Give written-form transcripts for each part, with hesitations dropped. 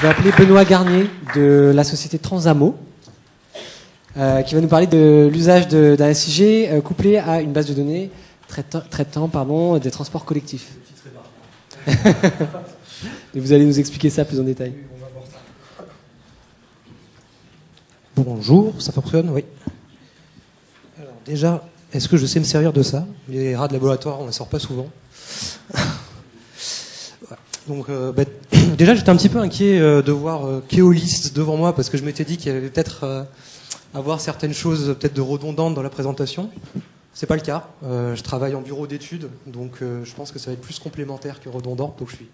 Je vais appeler Benoît Garnier de la société Transamo, qui va nous parler de l'usage d'un SIG couplé à une base de données traitant des transports collectifs. Et vous allez nous expliquer ça plus en détail. Bonjour, ça fonctionne, oui. Alors déjà, est-ce que je sais me servir de ça? Les rats de laboratoire, on ne les sort pas souvent. Donc, déjà, j'étais un petit peu inquiet de voir Keolis devant moi, parce que je m'étais dit qu'il y allait peut-être avoir certaines choses peut-être de redondantes dans la présentation. C'est pas le cas. Je travaille en bureau d'études, donc je pense que ça va être plus complémentaire que redondant. Donc je suis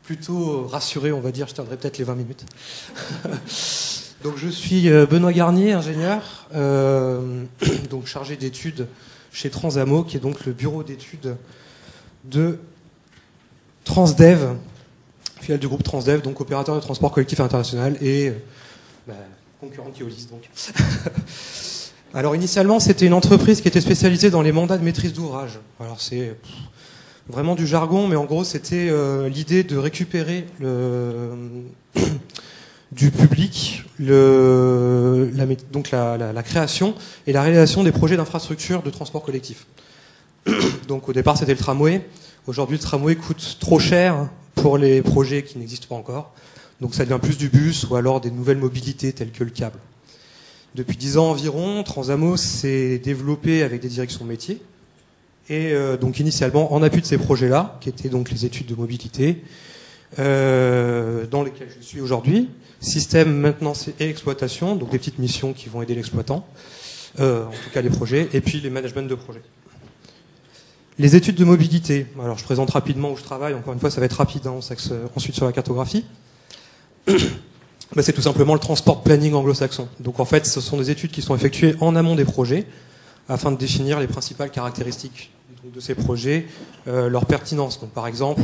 plutôt rassuré, on va dire. Je tiendrai peut-être les 20 minutes. Donc je suis Benoît Garnier, ingénieur, donc chargé d'études chez Transamo, qui est donc le bureau d'études de Transdev, filiale du groupe Transdev, donc opérateur de transport collectif international et concurrent de Keolis. Donc. Alors initialement, c'était une entreprise qui était spécialisée dans les mandats de maîtrise d'ouvrage. Alors c'est vraiment du jargon, mais en gros, c'était l'idée de récupérer du public la création et la réalisation des projets d'infrastructure de transport collectif. Donc au départ, c'était le tramway. Aujourd'hui, le tramway coûte trop cher pour les projets qui n'existent pas encore. Donc ça devient plus du bus ou alors des nouvelles mobilités telles que le câble. Depuis 10 ans environ, Transamo s'est développé avec des directions métiers. Et donc initialement, en appui de ces projets-là, qui étaient donc les études de mobilité, dans lesquelles je suis aujourd'hui, système, maintenance et exploitation, donc des petites missions qui vont aider l'exploitant, en tout cas les projets, et puis les managements de projets. Les études de mobilité, alors je présente rapidement où je travaille, encore une fois ça va être rapide, hein, on s'axe ensuite sur la cartographie. C'est tout simplement le transport planning anglo-saxon. Donc en fait ce sont des études qui sont effectuées en amont des projets, afin de définir les principales caractéristiques de ces projets, leur pertinence. Donc par exemple,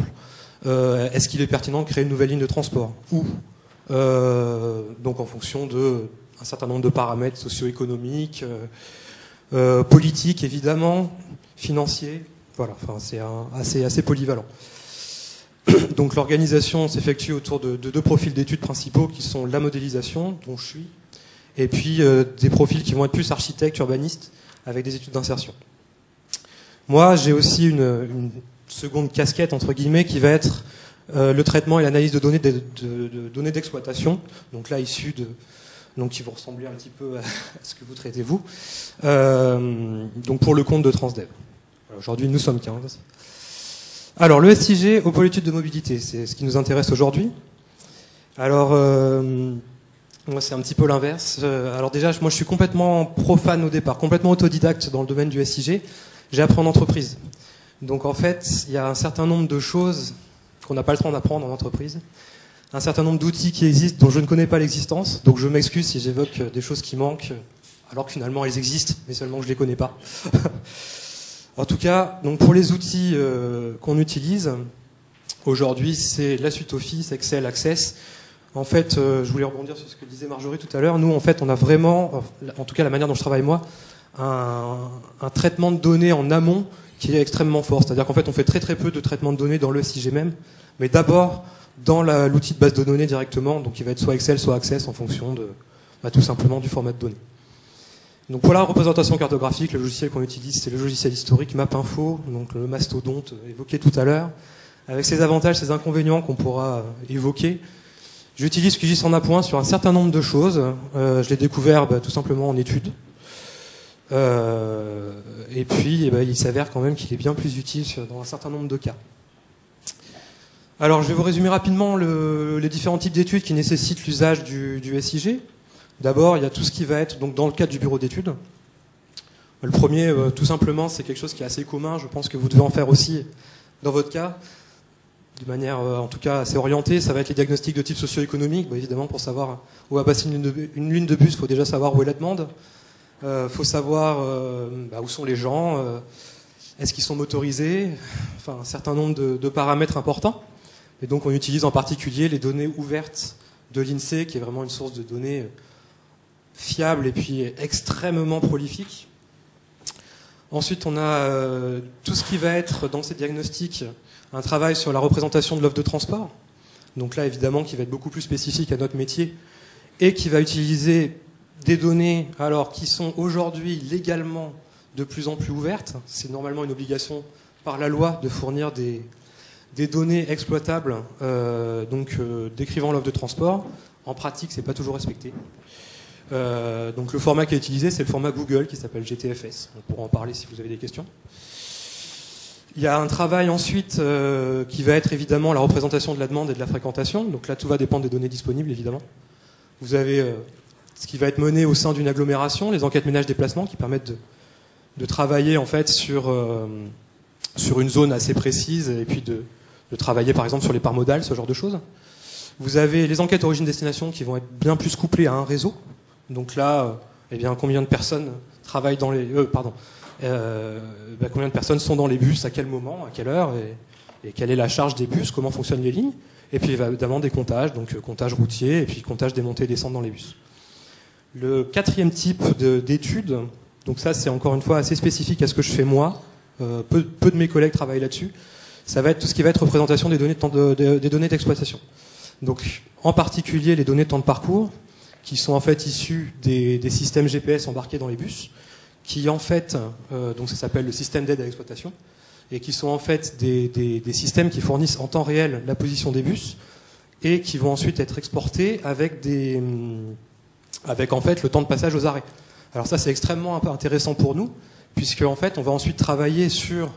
est-ce qu'il est pertinent de créer une nouvelle ligne de transport? Ou donc en fonction d'un certain nombre de paramètres socio-économiques, politiques évidemment, financiers. Voilà, enfin c'est assez polyvalent. Donc l'organisation s'effectue autour de deux profils d'études principaux qui sont la modélisation, dont je suis, et puis des profils qui vont être plus architectes, urbanistes, avec des études d'insertion. Moi, j'ai aussi une seconde casquette, entre guillemets, qui va être le traitement et l'analyse de données d'exploitation, donc là issues donc qui vont ressembler un petit peu à ce que vous traitez vous, donc pour le compte de Transdev. Aujourd'hui, nous sommes 15. Alors, le SIG au pôle études de mobilité, c'est ce qui nous intéresse aujourd'hui. Alors, moi, c'est un petit peu l'inverse. Alors déjà, moi, je suis complètement profane au départ, complètement autodidacte dans le domaine du SIG. J'ai appris en entreprise. Donc, en fait, il y a un certain nombre de choses qu'on n'a pas le temps d'apprendre en entreprise. Un certain nombre d'outils qui existent dont je ne connais pas l'existence. Donc, je m'excuse si j'évoque des choses qui manquent, alors que finalement, elles existent, mais seulement que je ne les connais pas. En tout cas, donc pour les outils qu'on utilise, aujourd'hui, c'est la suite Office, Excel, Access. En fait, je voulais rebondir sur ce que disait Marjorie tout à l'heure. Nous, en fait, on a vraiment, en tout cas la manière dont je travaille moi, un traitement de données en amont qui est extrêmement fort. C'est-à-dire qu'en fait, on fait très très peu de traitement de données dans le SIG même, mais d'abord dans l'outil de base de données directement, donc il va être soit Excel, soit Access en fonction de tout simplement du format de données. Donc pour la représentation cartographique, le logiciel qu'on utilise, c'est le logiciel historique MapInfo, donc le mastodonte évoqué tout à l'heure, avec ses avantages, ses inconvénients qu'on pourra évoquer. J'utilise QGIS en appoint sur un certain nombre de choses. Je l'ai découvert tout simplement en études. Et puis il s'avère quand même qu'il est bien plus utile dans un certain nombre de cas. Alors je vais vous résumer rapidement les différents types d'études qui nécessitent l'usage du SIG. D'abord, il y a tout ce qui va être donc dans le cadre du bureau d'études. Le premier, tout simplement, c'est quelque chose qui est assez commun. Je pense que vous devez en faire aussi dans votre cas, de manière en tout cas assez orientée. Ça va être les diagnostics de type socio-économique. Évidemment, pour savoir où va passer une ligne de bus, il faut déjà savoir où est la demande. Faut savoir où sont les gens, est-ce qu'ils sont motorisés, enfin un certain nombre de paramètres importants. Et donc, on utilise en particulier les données ouvertes de l'INSEE, qui est vraiment une source de données fiable et puis extrêmement prolifique. Ensuite, on a tout ce qui va être dans ces diagnostics, un travail sur la représentation de l'offre de transport, Donc là, évidemment, qui va être beaucoup plus spécifique à notre métier et qui va utiliser des données alors qui sont aujourd'hui légalement de plus en plus ouvertes. C'est normalement une obligation par la loi de fournir des données exploitables, décrivant l'offre de transport. En pratique, c'est pas toujours respecté. Donc le format qui est utilisé, c'est le format Google qui s'appelle GTFS. On pourra en parler si vous avez des questions. Il y a un travail ensuite qui va être évidemment la représentation de la demande et de la fréquentation. Donc là, tout va dépendre des données disponibles, évidemment. Vous avez ce qui va être mené au sein d'une agglomération, les enquêtes ménage-déplacement qui permettent de travailler en fait sur une zone assez précise et puis de travailler par exemple sur les parts modales, ce genre de choses. Vous avez les enquêtes origine-destination qui vont être bien plus couplées à un réseau. Donc là, combien de personnes travaillent dans les... combien de personnes sont dans les bus, à quel moment, à quelle heure, et quelle est la charge des bus, comment fonctionnent les lignes. Et puis évidemment des comptages, donc comptage routier, et puis comptage des montées et descentes dans les bus. Le quatrième type d'études, donc ça c'est encore une fois assez spécifique à ce que je fais moi, peu de mes collègues travaillent là-dessus, ça va être tout ce qui va être représentation des données d'exploitation. Donc en particulier les données de temps de parcours, qui sont en fait issues des systèmes GPS embarqués dans les bus, qui en fait, donc ça s'appelle le système d'aide à l'exploitation, et qui sont en fait des systèmes qui fournissent en temps réel la position des bus, et qui vont ensuite être exportés avec en fait le temps de passage aux arrêts. Alors ça c'est extrêmement intéressant pour nous, puisque en fait on va ensuite travailler sur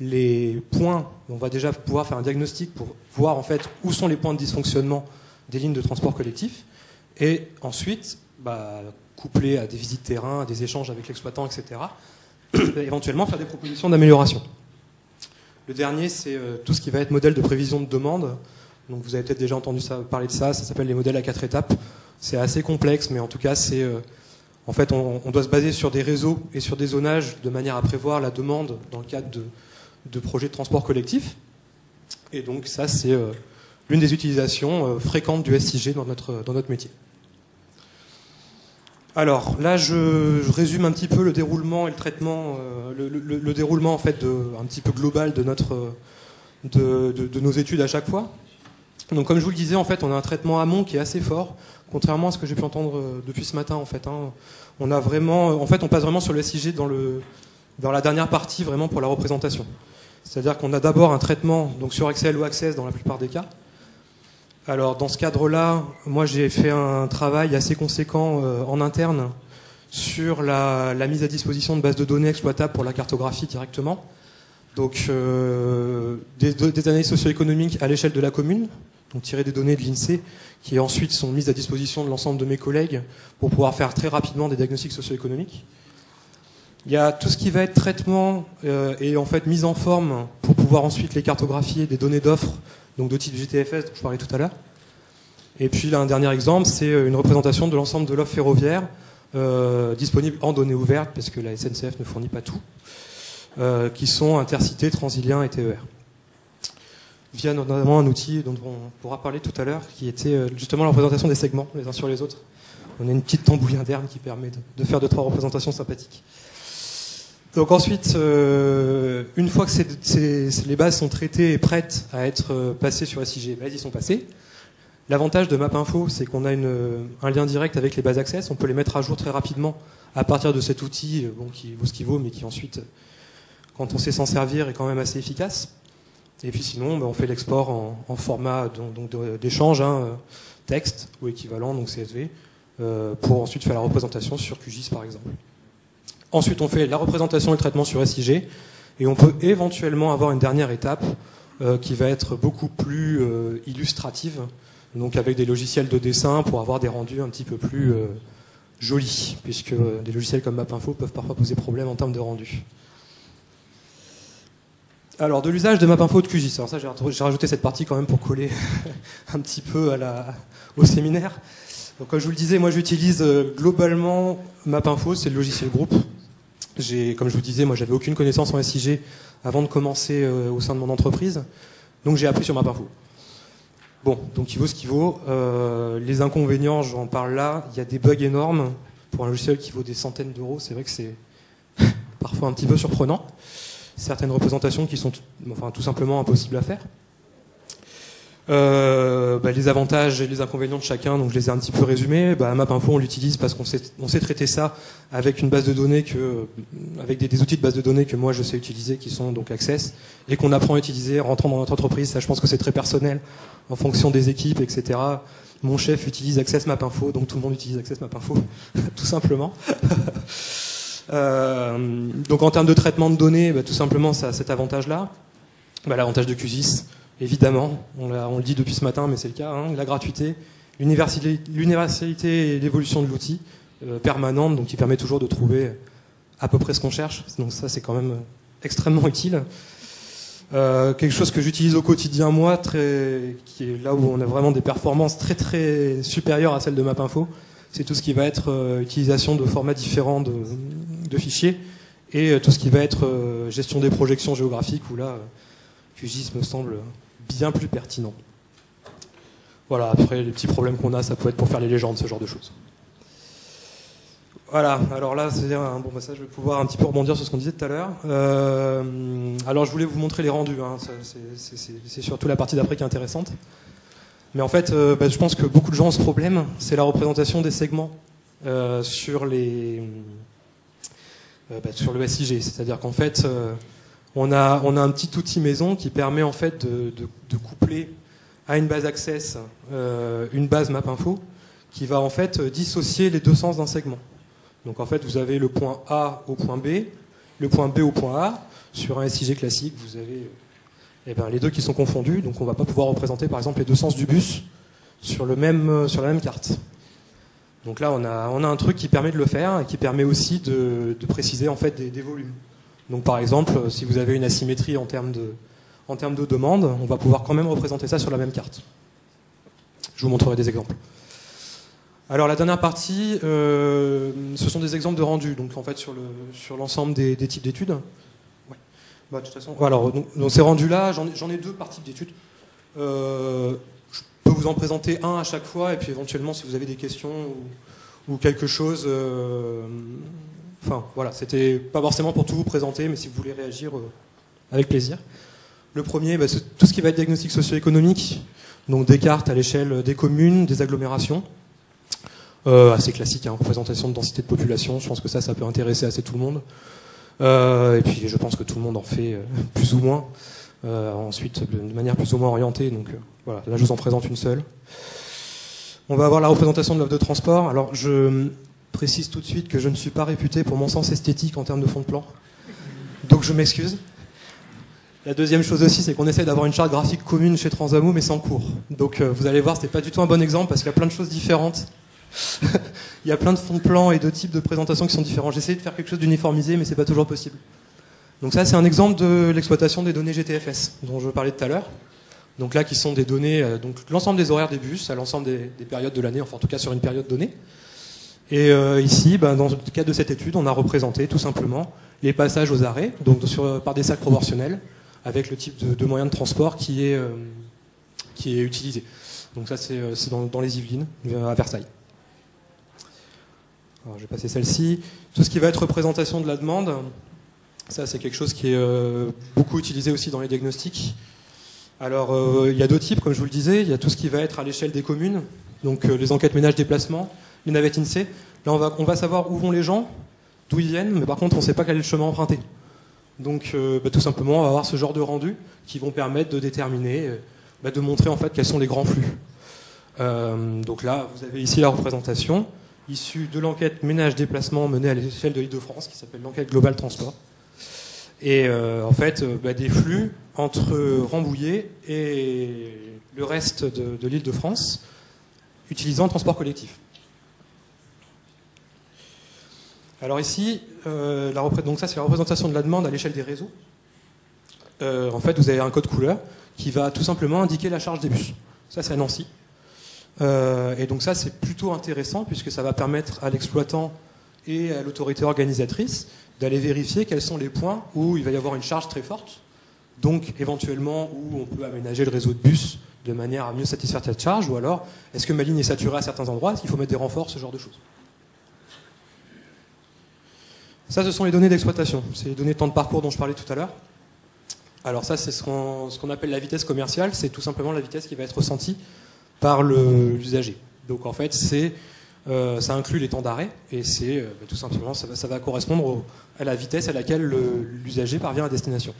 les points, on va déjà pouvoir faire un diagnostic pour voir en fait où sont les points de dysfonctionnement des lignes de transport collectif, et ensuite, couplé à des visites terrain, à des échanges avec l'exploitant, etc., éventuellement faire des propositions d'amélioration. Le dernier, c'est tout ce qui va être modèle de prévision de demande. Donc vous avez peut-être déjà entendu parler de ça, ça s'appelle les modèles à 4 étapes. C'est assez complexe, mais en tout cas, c'est en fait, on doit se baser sur des réseaux et sur des zonages de manière à prévoir la demande dans le cadre de projets de transport collectif. Et donc ça, c'est l'une des utilisations fréquentes du SIG dans notre métier. Alors là, je résume un petit peu le déroulement et le traitement, le déroulement en fait un petit peu global de nos études à chaque fois. Donc comme je vous le disais, en fait, on a un traitement amont qui est assez fort, contrairement à ce que j'ai pu entendre depuis ce matin. En fait, on a vraiment, en fait, on passe vraiment sur le SIG dans la dernière partie, vraiment pour la représentation. C'est-à-dire qu'on a d'abord un traitement donc sur Excel ou Access dans la plupart des cas. Alors dans ce cadre-là, moi j'ai fait un travail assez conséquent en interne sur la mise à disposition de bases de données exploitables pour la cartographie directement. Donc des analyses socio-économiques à l'échelle de la commune, donc tirer des données de l'INSEE qui ensuite sont mises à disposition de l'ensemble de mes collègues pour pouvoir faire très rapidement des diagnostics socio-économiques. Il y a tout ce qui va être traitement et en fait mise en forme pour pouvoir ensuite les cartographier des données d'offres, donc de type GTFS dont je parlais tout à l'heure. Et puis là, un dernier exemple, c'est une représentation de l'ensemble de l'offre ferroviaire disponible en données ouvertes, parce que la SNCF ne fournit pas tout, qui sont Intercités, Transilien et TER. Via notamment un outil dont on pourra parler tout à l'heure, qui était justement la représentation des segments, les uns sur les autres. On a une petite tambouille interne qui permet de faire 2-3 représentations sympathiques. Donc ensuite, une fois que les bases sont traitées et prêtes à être passées sur SIG, elles y sont passées. L'avantage de MapInfo, c'est qu'on a un lien direct avec les bases Access. On peut les mettre à jour très rapidement à partir de cet outil qui vaut ce qu'il vaut, mais qui ensuite, quand on sait s'en servir, est quand même assez efficace. Et puis sinon, on fait l'export en format d'échange, texte ou équivalent, donc CSV, pour ensuite faire la représentation sur QGIS par exemple. Ensuite, on fait la représentation et le traitement sur SIG, et on peut éventuellement avoir une dernière étape qui va être beaucoup plus illustrative, donc avec des logiciels de dessin pour avoir des rendus un petit peu plus jolis, puisque des logiciels comme MapInfo peuvent parfois poser problème en termes de rendu. Alors, de l'usage de MapInfo de QGIS. Alors ça, j'ai rajouté cette partie quand même pour coller un petit peu au séminaire. Donc, comme je vous le disais, moi j'utilise globalement MapInfo, c'est le logiciel groupe. Comme je vous disais, moi j'avais aucune connaissance en SIG avant de commencer au sein de mon entreprise, donc j'ai appris sur MapInfo. Bon, donc il vaut ce qu'il vaut. Les inconvénients, j'en parle là. Il y a des bugs énormes pour un logiciel qui vaut des centaines d'euros. C'est vrai que c'est parfois un petit peu surprenant. Certaines représentations qui sont tout simplement impossibles à faire. Les avantages et les inconvénients de chacun, donc je les ai un petit peu résumés. MapInfo, on l'utilise parce qu'on sait traiter ça avec une base de données avec des outils de base de données que moi je sais utiliser, qui sont donc Access, et qu'on apprend à utiliser en rentrant dans notre entreprise. Ça, je pense que c'est très personnel, en fonction des équipes, etc. Mon chef utilise Access MapInfo, donc tout le monde utilise Access MapInfo, tout simplement. Donc en termes de traitement de données, tout simplement, ça a cet avantage-là. L'avantage de QGIS, évidemment, on le dit depuis ce matin, mais c'est le cas, la gratuité, l'universalité et l'évolution de l'outil permanente, donc qui permet toujours de trouver à peu près ce qu'on cherche. Donc ça, c'est quand même extrêmement utile. Quelque chose que j'utilise au quotidien, moi, qui est là où on a vraiment des performances très très supérieures à celles de MapInfo, c'est tout ce qui va être utilisation de formats différents de fichiers, et tout ce qui va être gestion des projections géographiques, où là, QGIS me semble bien plus pertinent. Voilà, après les petits problèmes qu'on a, ça peut être pour faire les légendes, ce genre de choses. Voilà, alors là, ça, je vais pouvoir un petit peu rebondir sur ce qu'on disait tout à l'heure. Alors je voulais vous montrer les rendus, c'est surtout la partie d'après qui est intéressante. Mais en fait, je pense que beaucoup de gens ont ce problème, c'est la représentation des segments sur le SIG. C'est-à-dire qu'en fait, on a un petit outil maison qui permet en fait de coupler à une base Access une base MapInfo qui va en fait dissocier les deux sens d'un segment. Donc en fait, vous avez le point A au point B, le point B au point A. Sur un SIG classique, vous avez les deux qui sont confondus, donc on ne va pas pouvoir représenter par exemple les deux sens du bus sur la même carte. Donc là, on a un truc qui permet de le faire et qui permet aussi de préciser en fait des volumes. Donc par exemple, si vous avez une asymétrie en termes de demande, on va pouvoir quand même représenter ça sur la même carte. Je vous montrerai des exemples. Alors la dernière partie, ce sont des exemples de rendus, donc en fait sur l'ensemble des types d'études. Ouais. De toute façon, alors dans ces rendus-là, j'en ai deux par type d'études. Je peux vous en présenter un à chaque fois, et puis éventuellement si vous avez des questions ou quelque chose. Enfin voilà, c'était pas forcément pour tout vous présenter, mais si vous voulez réagir, avec plaisir. Le premier, c'est tout ce qui va être diagnostic socio-économique, donc des cartes à l'échelle des communes, des agglomérations. Assez classique, représentation de densité de population, je pense que ça peut intéresser assez tout le monde. Et puis je pense que tout le monde en fait plus ou moins, ensuite de manière plus ou moins orientée, donc voilà, là je vous en présente une seule. On va avoir la représentation de l'offre de transport. Alors je précise tout de suite que je ne suis pas réputé pour mon sens esthétique en termes de fond de plan, donc je m'excuse. La deuxième chose aussi, c'est qu'on essaie d'avoir une charte graphique commune chez Transamo, mais sans cours. Donc vous allez voir, c'était pas du tout un bon exemple, parce qu'il y a plein de choses différentes. Il y a plein de fonds de plan et de types de présentations qui sont différents. J'essaie de faire quelque chose d'uniformisé, mais c'est pas toujours possible. Donc ça, c'est un exemple de l'exploitation des données GTFS, dont je parlais tout à l'heure. Donc là, qui sont des données, donc l'ensemble des horaires des bus, à l'ensemble des périodes de l'année, enfin en tout cas sur une période donnée. Et ici, dans le cadre de cette étude, on a représenté tout simplement les passages aux arrêts, donc par des salles proportionnelles, avec le type de moyen de transport qui est utilisé. Donc ça, c'est dans les Yvelines, à Versailles. Alors, je vais passer celle-ci. Tout ce qui va être représentation de la demande, ça c'est quelque chose qui est beaucoup utilisé aussi dans les diagnostics. Alors il y a deux types, comme je vous le disais. Il y a tout ce qui va être à l'échelle des communes, donc les enquêtes ménage-déplacement, les navettes INSEE. Là on va savoir où vont les gens, d'où ils viennent, mais par contre on ne sait pas quel est le chemin emprunté. Donc tout simplement on va avoir ce genre de rendus qui vont permettre de déterminer, de montrer en fait quels sont les grands flux. Donc là vous avez ici la représentation issue de l'enquête ménage-déplacement menée à l'échelle de l'Île-de-France, qui s'appelle l'enquête globale transport. Et en fait, des flux entre Rambouillet et le reste de l'Île-de-France, utilisant le transport collectif. Alors ici, donc ça c'est la représentation de la demande à l'échelle des réseaux. En fait, vous avez un code couleur qui va tout simplement indiquer la charge des bus. Ça c'est à Nancy. Et donc ça c'est plutôt intéressant puisque ça va permettre à l'exploitant et à l'autorité organisatrice d'aller vérifier quels sont les points où il va y avoir une charge très forte, donc éventuellement où on peut aménager le réseau de bus de manière à mieux satisfaire cette charge, ou alors est-ce que ma ligne est saturée à certains endroits, est-ce qu'il faut mettre des renforts, ce genre de choses. Ça, ce sont les données d'exploitation, c'est les données de temps de parcours dont je parlais tout à l'heure. Alors ça, c'est ce qu'on appelle la vitesse commerciale. C'est tout simplement la vitesse qui va être ressentie par l'usager. Donc en fait, ça inclut les temps d'arrêt et c'est tout simplement ça va correspondre à la vitesse à laquelle l'usager parvient à destination.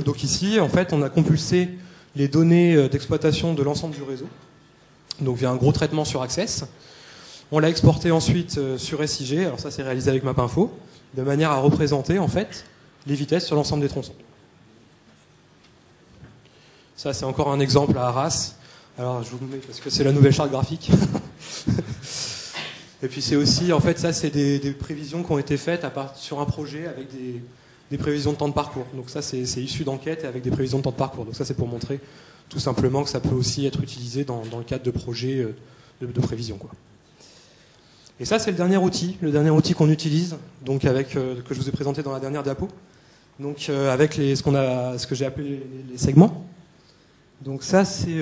Donc ici, en fait, on a compulsé les données d'exploitation de l'ensemble du réseau, donc via un gros traitement sur Access. On l'a exporté ensuite sur SIG, alors ça c'est réalisé avec MapInfo, de manière à représenter en fait les vitesses sur l'ensemble des tronçons. Ça c'est encore un exemple à Arras. Alors je vous le mets parce que c'est la nouvelle charte graphique. Et puis c'est aussi, en fait, ça c'est des prévisions qui ont été faites sur un projet avec des prévisions de temps de parcours. Donc ça c'est issu d'enquête et avec des prévisions de temps de parcours. Donc ça c'est pour montrer tout simplement que ça peut aussi être utilisé dans le cadre de projets de prévision, quoi. Et ça c'est le dernier outil qu'on utilise, donc que je vous ai présenté dans la dernière diapo. Donc avec ce que j'ai appelé les segments. Donc ça c'est,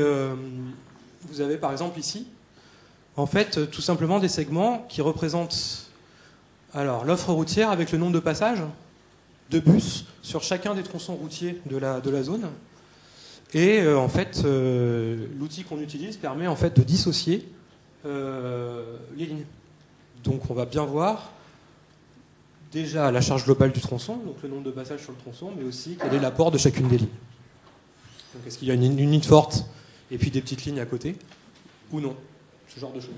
vous avez par exemple ici, en fait tout simplement des segments qui représentent alors l'offre routière avec le nombre de passages de bus sur chacun des tronçons routiers de la zone. Et en fait l'outil qu'on utilise permet en fait de dissocier les lignes. Donc on va bien voir déjà la charge globale du tronçon, donc le nombre de passages sur le tronçon, mais aussi quel est l'apport de chacune des lignes. Donc est-ce qu'il y a une ligne forte et puis des petites lignes à côté, ou non, ce genre de choses.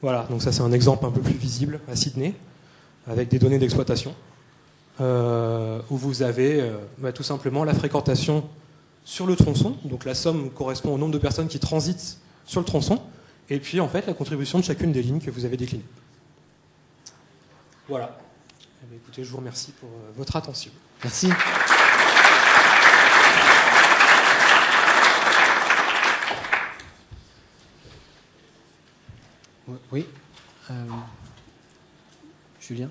Voilà, donc ça c'est un exemple un peu plus visible à Sydney, avec des données d'exploitation, où vous avez tout simplement la fréquentation sur le tronçon, donc la somme correspond au nombre de personnes qui transitent sur le tronçon, et puis en fait la contribution de chacune des lignes que vous avez déclinées. Voilà. Eh bien, écoutez, je vous remercie pour votre attention. Merci. Oui. Julien,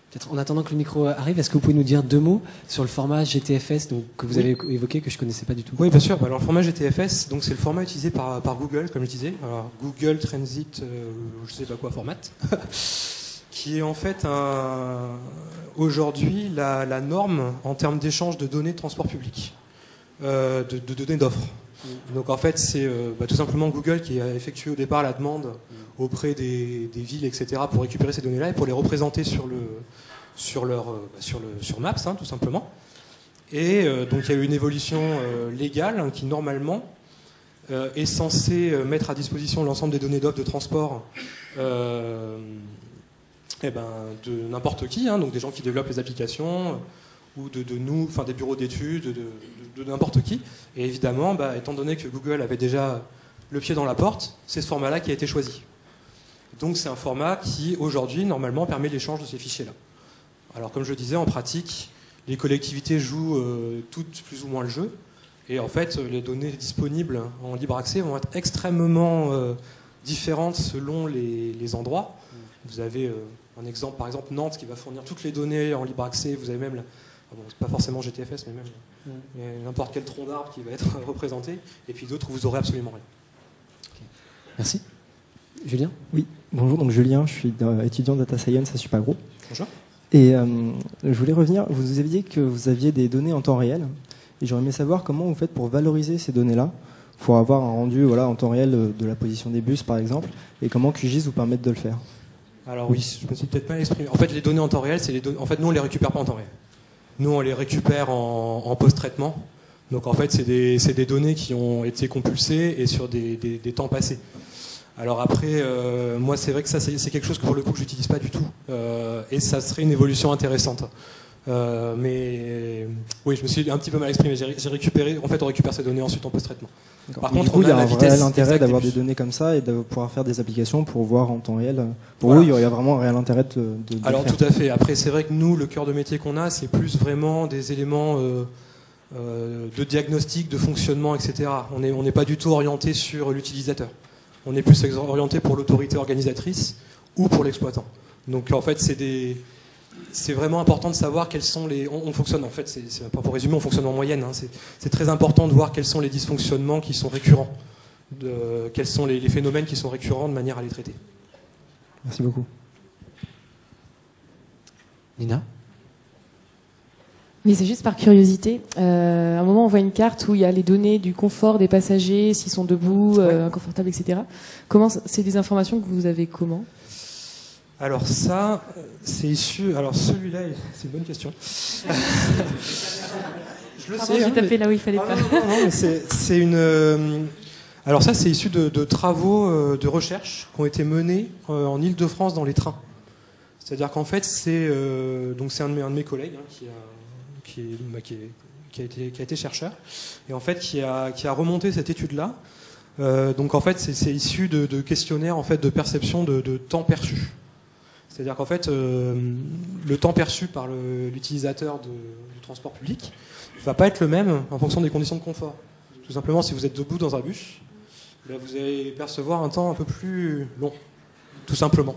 peut-être en attendant que le micro arrive, est-ce que vous pouvez nous dire 2 mots sur le format GTFS donc, que vous avez évoqué, que je ne connaissais pas du tout? Oui, bien sûr. Alors, le format GTFS, donc, c'est le format utilisé par Google, comme je disais. Alors, Google Transit, je ne sais pas quoi, format, qui est en fait aujourd'hui la norme en termes d'échange de données de transport public, de données d'offres. Donc en fait, c'est tout simplement Google qui a effectué au départ la demande auprès des villes, etc., pour récupérer ces données-là et pour les représenter sur Maps, hein, tout simplement. Et donc il y a eu une évolution légale qui normalement est censée mettre à disposition l'ensemble des données d'offres de transport de n'importe qui, hein, donc des gens qui développent les applications ou de nous, enfin des bureaux d'études, de n'importe qui. Et évidemment, étant donné que Google avait déjà le pied dans la porte, c'est ce format-là qui a été choisi. Donc c'est un format qui, aujourd'hui, normalement, permet l'échange de ces fichiers-là. Alors comme je le disais, en pratique, les collectivités jouent toutes plus ou moins le jeu. Et en fait, les données disponibles en libre accès vont être extrêmement différentes selon les endroits. Vous avez un exemple, par exemple Nantes, qui va fournir toutes les données en libre accès. Vous avez même... c'est pas forcément GTFS, mais même n'importe quel tronc d'arbre qui va être représenté, et puis d'autres où vous aurez absolument rien. Okay. Merci. Julien? Oui, bonjour, donc Julien, je suis étudiant Data Science à Supagro. Bonjour. Et je voulais revenir, vous avez dit que vous aviez des données en temps réel, et j'aurais aimé savoir comment vous faites pour valoriser ces données-là, pour avoir un rendu en temps réel de la position des bus par exemple, et comment QGIS vous permet de le faire. Alors oui, je me suis peut-être pas exprimé. En fait, les données en temps réel, en fait, nous on les récupère pas en temps réel. Nous, on les récupère en post-traitement. Donc, en fait, c'est des données qui ont été compulsées et sur des temps passés. Alors après, moi, c'est vrai que ça, c'est quelque chose que pour le coup, que je n'utilise pas du tout. Et ça serait une évolution intéressante. Mais oui, je me suis un petit peu mal exprimé. J'ai récupéré. En fait, on récupère ces données ensuite en post-traitement. Par contre, il y a un réel intérêt d'avoir des données comme ça et de pouvoir faire des applications pour voir en temps réel. Pour vous, il y a vraiment un réel intérêt de Alors faire. tout à fait. Après, c'est vrai que nous, le cœur de métier qu'on a, c'est plus vraiment des éléments de diagnostic, de fonctionnement, etc. On n'est pas du tout orienté sur l'utilisateur. On est plus orienté pour l'autorité organisatrice ou pour l'exploitant. Donc en fait, c'est vraiment important de savoir quels sont les... On fonctionne, en fait, c'est pas pour résumer, on fonctionne en moyenne. Hein, c'est très important de voir quels sont les dysfonctionnements qui sont récurrents, quels sont les phénomènes qui sont récurrents de manière à les traiter. Merci beaucoup. Nina? Oui, c'est juste par curiosité. À un moment, on voit une carte où il y a les données du confort des passagers, s'ils sont debout, inconfortables, etc. C'est des informations que vous avez comment? Alors ça, c'est issu... Alors celui-là, c'est une bonne question. Je le Pardon, sais. j'ai tapé Mais... là où il fallait pas. Non, mais c'est une... Alors ça, c'est issu de travaux de recherche qui ont été menés en Île-de-France dans les trains. C'est-à-dire qu'en fait, c'est un de mes collègues qui a été chercheur et en fait qui a remonté cette étude-là. Donc en fait, c'est issu de questionnaires en fait de perception de temps perçu. C'est-à-dire qu'en fait, le temps perçu par l'utilisateur du transport public va pas être le même en fonction des conditions de confort. Tout simplement, si vous êtes debout dans un bus, là, vous allez percevoir un temps un peu plus long, tout simplement.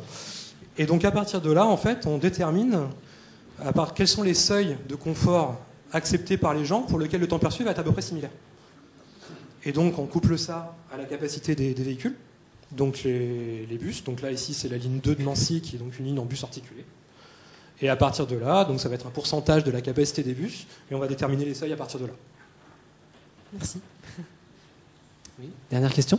Et donc à partir de là, en fait, on détermine quels sont les seuils de confort acceptés par les gens pour lesquels le temps perçu va être à peu près similaire. Et donc on couple ça à la capacité des véhicules, donc les bus. Donc là ici c'est la ligne 2 de Nancy qui est donc une ligne en bus articulé. Et à partir de là, donc ça va être un pourcentage de la capacité des bus et on va déterminer les seuils à partir de là. Merci. Oui. Dernière question.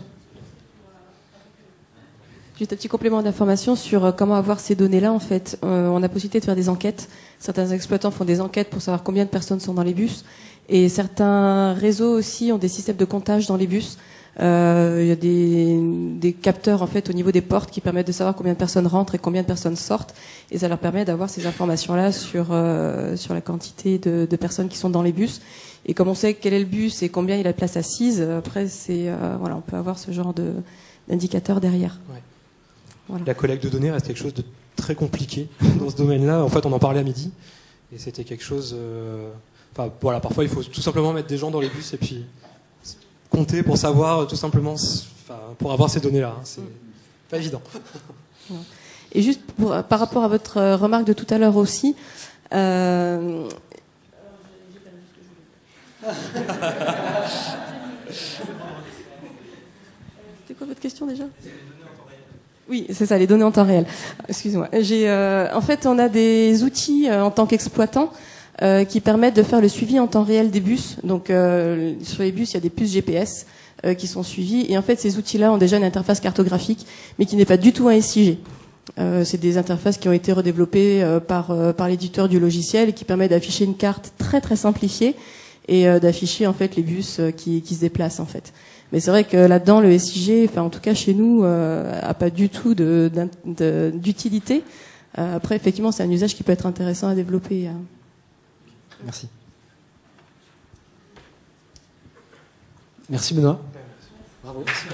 Juste un petit complément d'information sur comment avoir ces données-là. En fait, on a possibilité de faire des enquêtes. Certains exploitants font des enquêtes pour savoir combien de personnes sont dans les bus. Et certains réseaux aussi ont des systèmes de comptage dans les bus. Il y a des capteurs en fait au niveau des portes qui permettent de savoir combien de personnes rentrent et combien de personnes sortent. Et ça leur permet d'avoir ces informations-là sur la quantité de personnes qui sont dans les bus. Et comme on sait quel est le bus et combien il a de place assise, après on peut avoir ce genre d'indicateur derrière. Ouais. Voilà. La collecte de données reste quelque chose de très compliqué dans ce domaine-là. En fait, on en parlait à midi, et c'était quelque chose... parfois, il faut tout simplement mettre des gens dans les bus et puis compter pour savoir, tout simplement, pour avoir ces données-là. Hein. C'est pas évident. Et juste par rapport à votre remarque de tout à l'heure aussi... C'est quoi votre question déjà ? Oui, c'est ça, les données en temps réel. Excusez-moi. En fait, on a des outils en tant qu'exploitant qui permettent de faire le suivi en temps réel des bus. Donc, sur les bus, il y a des puces GPS qui sont suivies. Et en fait, ces outils-là ont déjà une interface cartographique, mais qui n'est pas du tout un SIG. C'est des interfaces qui ont été redéveloppées par l'éditeur du logiciel et qui permettent d'afficher une carte très très simplifiée et d'afficher en fait les bus qui se déplacent en fait. Mais c'est vrai que là-dedans, le SIG, en tout cas chez nous, a pas du tout d'utilité. Après, effectivement, c'est un usage qui peut être intéressant à développer. Merci. Merci Benoît. Bravo. Merci.